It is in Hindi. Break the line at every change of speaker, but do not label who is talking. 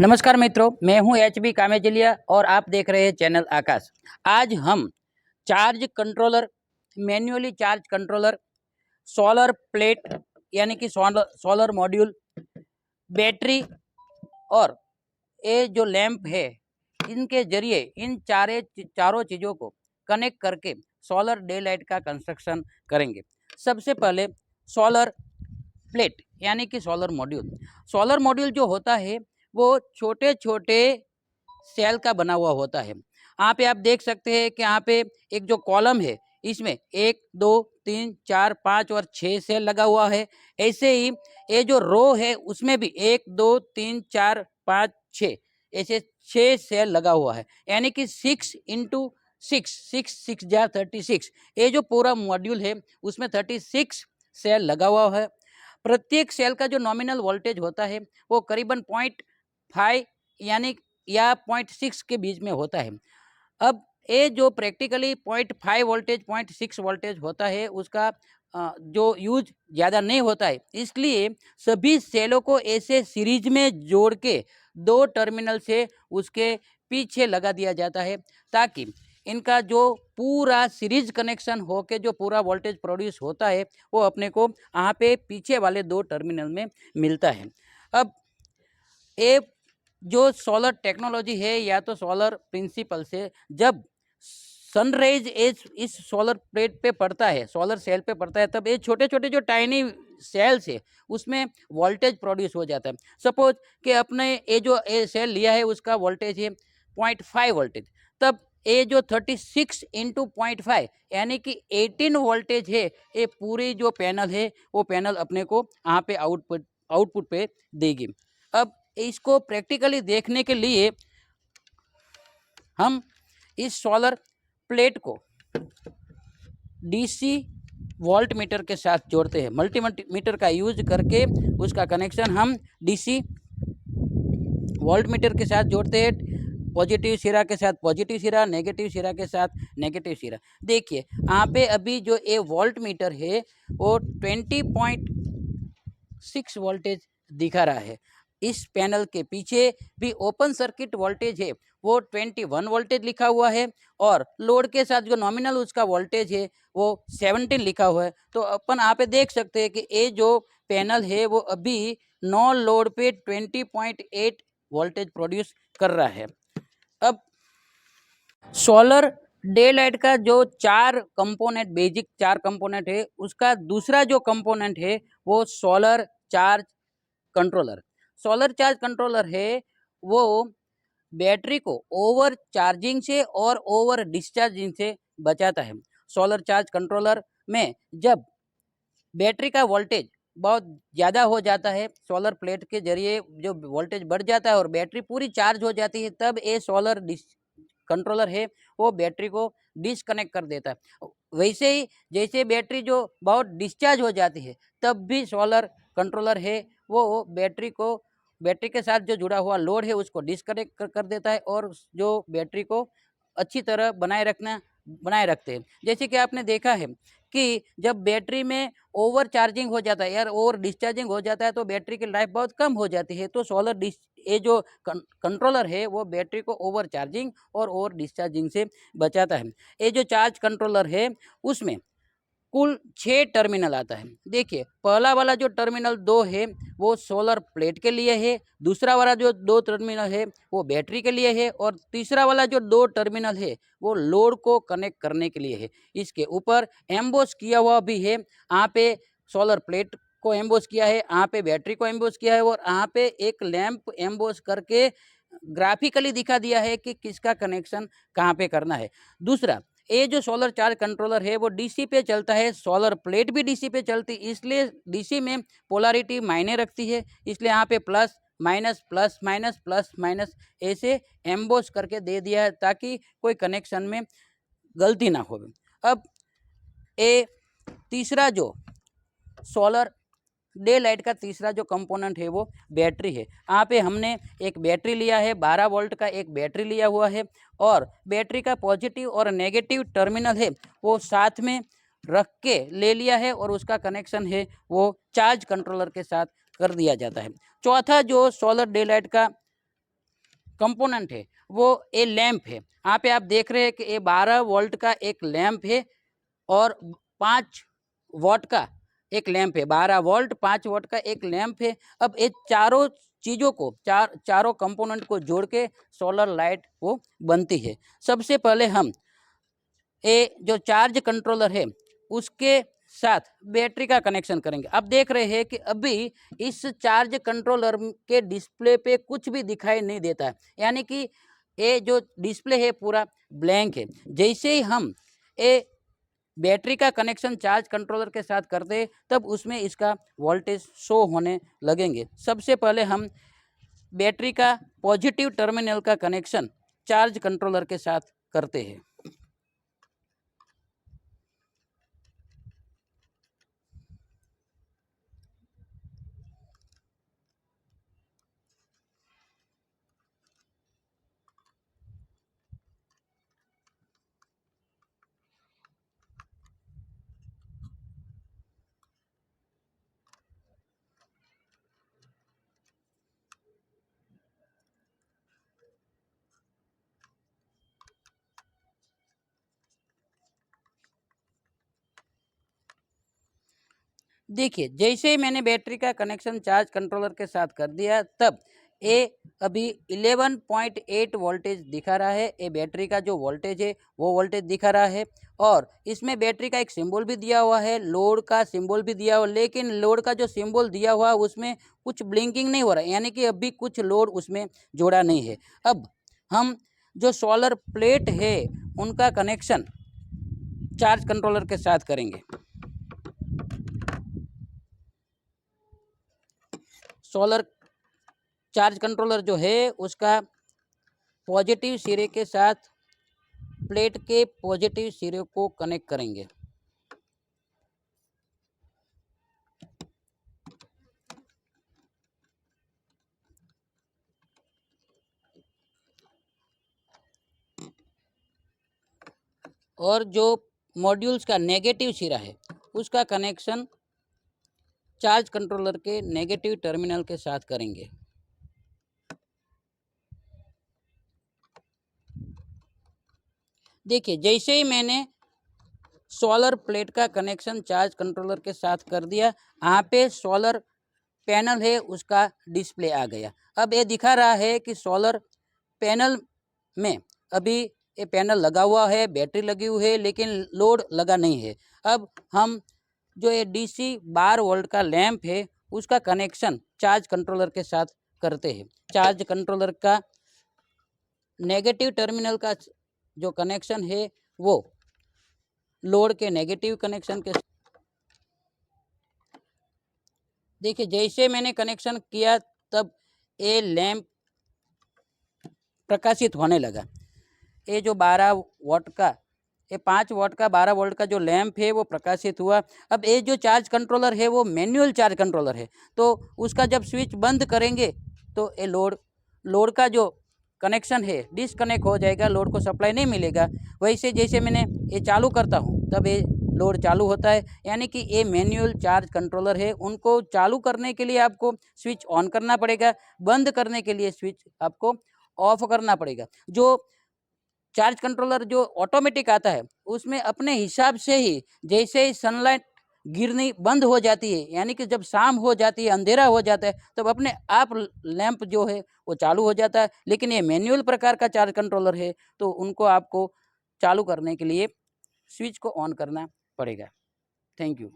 नमस्कार मित्रों, मैं हूं एचबी कामेजलिया और आप देख रहे हैं चैनल आकाश। आज हम charge controller, manually charge controller, solar plate यानी कि सोलर मॉड्यूल, बैटरी और ये जो लैंप है, इनके जरिए इन चारों चीज़ों को कनेक्ट करके सोलर डे लाइट का कंस्ट्रक्शन करेंगे। सबसे पहले सोलर प्लेट यानी कि सोलर मॉड्यूल। सोलर मॉड्यूल जो होता है वो छोटे छोटे सेल का बना हुआ होता है। यहाँ पे आप देख सकते हैं कि यहाँ पे एक जो कॉलम है, इसमें 1 2 3 4 5 और 6 सेल लगा हुआ है। ऐसे ही ये जो रो है उसमें भी 1 2 3 4 5 6 ऐसे 6 सेल लगा हुआ है, यानी कि 6 इंटू 6 6 जा 36। ये जो पूरा मॉड्यूल है उसमें 36 सेल लगा हुआ है। प्रत्येक सेल का जो नॉमिनल वोल्टेज होता है वो करीबन 0.5 यानी या 0.6 के बीच में होता है। अब ये जो प्रैक्टिकली 0.5 वोल्टेज 0.6 वोल्टेज होता है उसका जो यूज ज़्यादा नहीं होता है, इसलिए सभी सेलों को ऐसे सीरीज में जोड़ के 2 टर्मिनल से उसके पीछे लगा दिया जाता है, ताकि इनका जो पूरा सीरीज कनेक्शन हो के जो पूरा वोल्टेज प्रोड्यूस होता है वो अपने को यहाँ पे पीछे वाले 2 टर्मिनल में मिलता है। अब ये जो सोलर टेक्नोलॉजी है या तो सोलर प्रिंसिपल से जब सनराइज इस सोलर प्लेट पे पड़ता है, सोलर सेल पे पड़ता है, तब ये छोटे छोटे जो टाइनी सेल्स है उसमें वोल्टेज प्रोड्यूस हो जाता है। सपोज कि अपने ये जो ये सेल लिया है उसका वोल्टेज है 0.5 वोल्टेज, तब ये जो 36 इंटू 0.5 यानी कि 18 वोल्टेज है, ये पूरी जो पैनल है वो पैनल अपने को यहाँ पे आउटपुट पे देगी। अब इसको प्रैक्टिकली देखने के लिए हम इस सोलर प्लेट को डीसी वोल्ट मीटर के साथ जोड़ते हैं। मल्टीमीटर का यूज करके उसका कनेक्शन हम डीसी वोल्ट मीटर के साथ जोड़ते हैं। पॉजिटिव सिरा के साथ पॉजिटिव सिरा, नेगेटिव सिरा के साथ नेगेटिव सिरा। देखिए यहाँ पे अभी जो ये वोल्ट मीटर है वो 20.6 वोल्टेज दिखा रहा है। इस पैनल के पीछे भी ओपन सर्किट वोल्टेज है वो 21 वोल्टेज लिखा हुआ है, और लोड के साथ जो नॉमिनल उसका वोल्टेज है वो 17 लिखा हुआ है। तो अपन यहाँ पे देख सकते हैं कि ये जो पैनल है वो अभी नो लोड पे 20.8 वोल्टेज प्रोड्यूस कर रहा है। अब सोलर डे लाइट का जो 4 कंपोनेंट, बेसिक 4 कंपोनेंट है, उसका दूसरा जो कंपोनेंट है वो solar charge controller. Solar charge controller है वो बैटरी को ओवर चार्जिंग से और ओवर डिस्चार्जिंग से बचाता है। सोलर चार्ज कंट्रोलर में जब बैटरी का वोल्टेज बहुत ज़्यादा हो जाता है, सोलर प्लेट के जरिए जो वोल्टेज बढ़ जाता है और बैटरी पूरी चार्ज हो जाती है, तब ये सोलर कंट्रोलर है वो बैटरी को डिस्कनेक्ट कर देता है। वैसे ही जैसे बैटरी जो बहुत डिस्चार्ज हो जाती है, तब भी सोलर कंट्रोलर है वो बैटरी के साथ जो जुड़ा हुआ लोड है उसको डिस्कनेक्ट कर देता है, और जो बैटरी को अच्छी तरह बनाए रखते हैं। जैसे कि आपने देखा है कि जब बैटरी में ओवर चार्जिंग हो जाता है या ओवर डिस्चार्जिंग हो जाता है तो बैटरी की लाइफ बहुत कम हो जाती है। तो ये जो कंट्रोलर है वो बैटरी को ओवर चार्जिंग और ओवर डिस्चार्जिंग से बचाता है। ये जो चार्ज कंट्रोलर है उसमें कुल 6 टर्मिनल आता है। देखिए पहला वाला जो टर्मिनल 2 है वो सोलर प्लेट के लिए है, दूसरा वाला जो 2 टर्मिनल है वो बैटरी के लिए है, और तीसरा वाला जो 2 टर्मिनल है वो लोड को कनेक्ट करने के लिए है। इसके ऊपर एम्बोस किया हुआ भी है, यहाँ पे सोलर प्लेट को एम्बोस किया है, यहाँ पे बैटरी को एम्बोस किया है, और यहाँ पे एक लैंप एम्बोस करके ग्राफिकली दिखा दिया है कि किसका कनेक्शन कहाँ पे करना है। दूसरा, ये जो सोलर चार्ज कंट्रोलर है वो डीसी पे चलता है, सोलर प्लेट भी डीसी पे चलती है, इसलिए डीसी में पोलैरिटी मायने रखती है, इसलिए यहाँ पे प्लस माइनस ऐसे एम्बोस करके दे दिया है ताकि कोई कनेक्शन में गलती ना हो। अब ये तीसरा जो सोलर डे लाइट का तीसरा जो कंपोनेंट है वो बैटरी है। यहाँ पे हमने एक बैटरी लिया है, 12 वोल्ट का एक बैटरी लिया हुआ है, और बैटरी का पॉजिटिव और नेगेटिव टर्मिनल है वो साथ में रख के ले लिया है, और उसका कनेक्शन है वो चार्ज कंट्रोलर के साथ कर दिया जाता है। चौथा जो सोलर डे लाइट का कंपोनेंट है वो ए लैंप है। यहाँ पे आप देख रहे हैं कि ये 12 वोल्ट का एक लैंप है और 5 वॉट का एक लैंप है। 12 वोल्ट 5 वॉट का एक लैंप है। अब ये चारों चीज़ों को चारों कंपोनेंट को जोड़ के सोलर लाइट वो बनती है। सबसे पहले हम ये जो चार्ज कंट्रोलर है उसके साथ बैटरी का कनेक्शन करेंगे। अब देख रहे हैं कि अभी इस चार्ज कंट्रोलर के डिस्प्ले पे कुछ भी दिखाई नहीं देता है, यानी कि ये जो डिस्प्ले है पूरा ब्लैंक है। जैसे ही हम ये बैटरी का कनेक्शन चार्ज कंट्रोलर के साथ करते हैं तब उसमें इसका वोल्टेज शो होने लगेंगे। सबसे पहले हम बैटरी का पॉजिटिव टर्मिनल का कनेक्शन चार्ज कंट्रोलर के साथ करते हैं। देखिए, जैसे ही मैंने बैटरी का कनेक्शन चार्ज कंट्रोलर के साथ कर दिया तब ये अभी 11.8 वोल्टेज दिखा रहा है। ये बैटरी का जो वोल्टेज है वो वोल्टेज दिखा रहा है और इसमें बैटरी का एक सिंबल भी दिया हुआ है, लोड का सिंबल भी दिया हुआ, लेकिन लोड का जो सिंबल दिया हुआ है उसमें कुछ ब्लिंकिंग नहीं हो रहा है, यानी कि अभी कुछ लोड उसमें जोड़ा नहीं है। अब हम जो सोलर प्लेट है उनका कनेक्शन चार्ज कंट्रोलर के साथ करेंगे। सोलर चार्ज कंट्रोलर जो है उसका पॉजिटिव सिरे के साथ प्लेट के पॉजिटिव सिरे को कनेक्ट करेंगे। और जो मॉड्यूल्स का नेगेटिव सिरा है उसका कनेक्शन चार्ज कंट्रोलर के नेगेटिव टर्मिनल के साथ करेंगे। देखिए, जैसे ही मैंने सोलर प्लेट का कनेक्शन चार्ज कंट्रोलर के साथ कर दिया, यहाँ पे सोलर पैनल है उसका डिस्प्ले आ गया। अब ये दिखा रहा है कि सोलर पैनल में अभी ये पैनल लगा हुआ है, बैटरी लगी हुई है, लेकिन लोड लगा नहीं है। अब हम जो ये DC 12 वोल्ट का लैंप है उसका कनेक्शन चार्ज कंट्रोलर के साथ करते हैं। चार्ज कंट्रोलर का नेगेटिव टर्मिनल का जो कनेक्शन है वो लोड के नेगेटिव कनेक्शन के, देखिए जैसे मैंने कनेक्शन किया तब ये लैंप प्रकाशित होने लगा। ये जो 12 वॉट का, ये 5 वॉट का 12 वोल्ट का जो लैंप है वो प्रकाशित हुआ। अब ये जो चार्ज कंट्रोलर है वो मैनुअल चार्ज कंट्रोलर है, तो उसका जब स्विच बंद करेंगे तो ये लोड का जो कनेक्शन है डिसकनेक्ट हो जाएगा, लोड को सप्लाई नहीं मिलेगा। वैसे जैसे मैंने ये चालू करता हूँ तब ये लोड चालू होता है, यानी कि ये मैनुअल चार्ज कंट्रोलर है। उनको चालू करने के लिए आपको स्विच ऑन करना पड़ेगा, बंद करने के लिए स्विच आपको ऑफ करना पड़ेगा। जो चार्ज कंट्रोलर जो ऑटोमेटिक आता है उसमें अपने हिसाब से ही जैसे ही सनलाइट गिरनी बंद हो जाती है, यानी कि जब शाम हो जाती है, अंधेरा हो जाता है, तब अपने आप लैंप जो है वो चालू हो जाता है। लेकिन ये मैनुअल प्रकार का चार्ज कंट्रोलर है तो उनको आपको चालू करने के लिए स्विच को ऑन करना पड़ेगा। Thank you.